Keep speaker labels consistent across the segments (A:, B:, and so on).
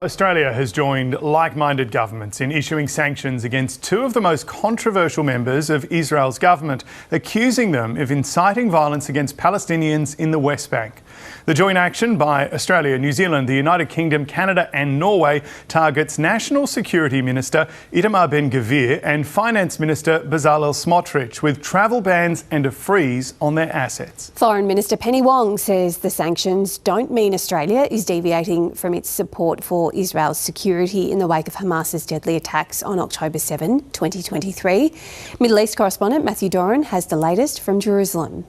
A: Australia has joined like-minded governments in issuing sanctions against two of the most controversial members of Israel's government, accusing them of inciting violence against Palestinians in the West Bank. The joint action by Australia, New Zealand, the United Kingdom, Canada and Norway targets National Security Minister Itamar Ben-Gvir and Finance Minister Bezalel Smotrich with travel bans and a freeze on their assets.
B: Foreign Minister Penny Wong says the sanctions don't mean Australia is deviating from its support for Israel's security in the wake of Hamas's deadly attacks on October 7, 2023. Middle East correspondent Matthew Doran has the latest from Jerusalem.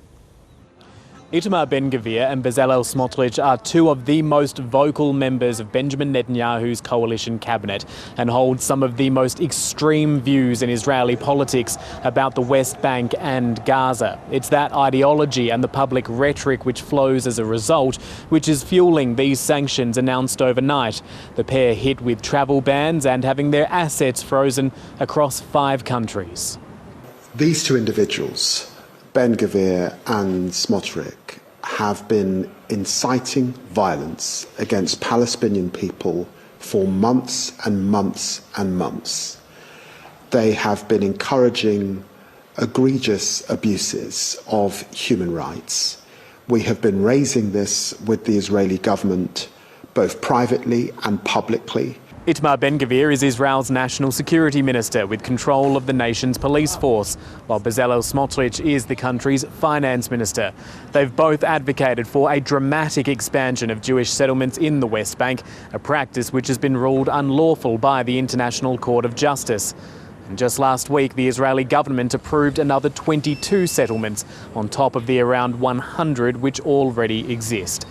C: Itamar Ben-Gvir and Bezalel Smotrich are two of the most vocal members of Benjamin Netanyahu's coalition cabinet and hold some of the most extreme views in Israeli politics about the West Bank and Gaza. It's that ideology and the public rhetoric which flows as a result, which is fueling these sanctions announced overnight. The pair hit with travel bans and having their assets frozen across 5 countries.
D: These two individuals, Ben-Gvir and Smotrich, have been inciting violence against Palestinian people for months and months and months. They have been encouraging egregious abuses of human rights. We have been raising this with the Israeli government both privately and publicly.
C: Itamar Ben-Gvir is Israel's National Security Minister with control of the nation's police force, while Bezalel Smotrich is the country's Finance Minister. They've both advocated for a dramatic expansion of Jewish settlements in the West Bank, a practice which has been ruled unlawful by the International Court of Justice. And just last week, the Israeli government approved another 22 settlements on top of the around 100 which already exist.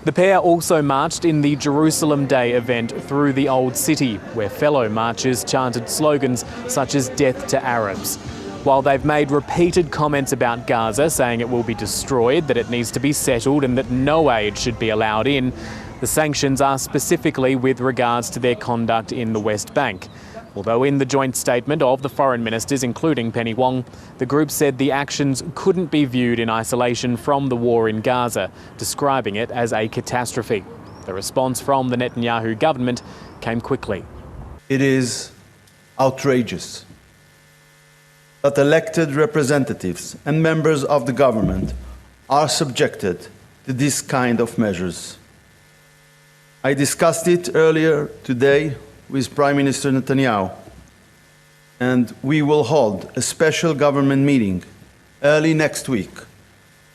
C: The pair also marched in the Jerusalem Day event through the Old City, where fellow marchers chanted slogans such as "Death to Arabs." While they've made repeated comments about Gaza, saying it will be destroyed, that it needs to be settled and that no aid should be allowed in, the sanctions are specifically with regards to their conduct in the West Bank. Although in the joint statement of the foreign ministers, including Penny Wong, the group said the actions couldn't be viewed in isolation from the war in Gaza, describing it as a catastrophe. The response from the Netanyahu government came quickly.
E: It is outrageous that elected representatives and members of the government are subjected to this kind of measures. I discussed it earlier today with Prime Minister Netanyahu, and we will hold a special government meeting early next week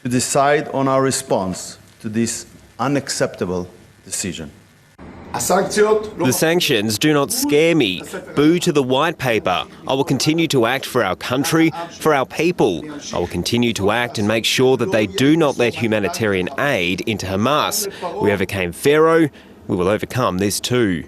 E: to decide on our response to this unacceptable decision.
F: The sanctions do not scare me. Boo to the white paper. I will continue to act for our country, for our people. I will continue to act and make sure that they do not let humanitarian aid into Hamas. We overcame Pharaoh. We will overcome this too.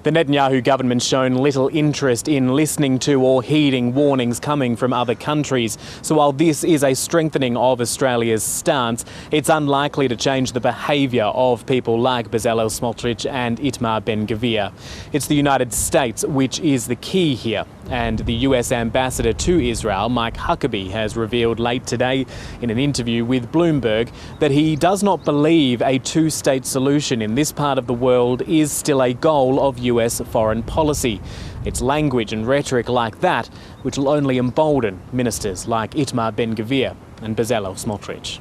C: The Netanyahu government's shown little interest in listening to or heeding warnings coming from other countries. So while this is a strengthening of Australia's stance, it's unlikely to change the behaviour of people like Bezalel Smotrich and Itamar Ben-Gvir. It's the United States which is the key here. And the US ambassador to Israel, Mike Huckabee, has revealed late today in an interview with Bloomberg that he does not believe a two-state solution in this part of the world is still a goal of US foreign policy. It's language and rhetoric like that which will only embolden ministers like Itamar Ben-Gvir and Bezalel Smotrich.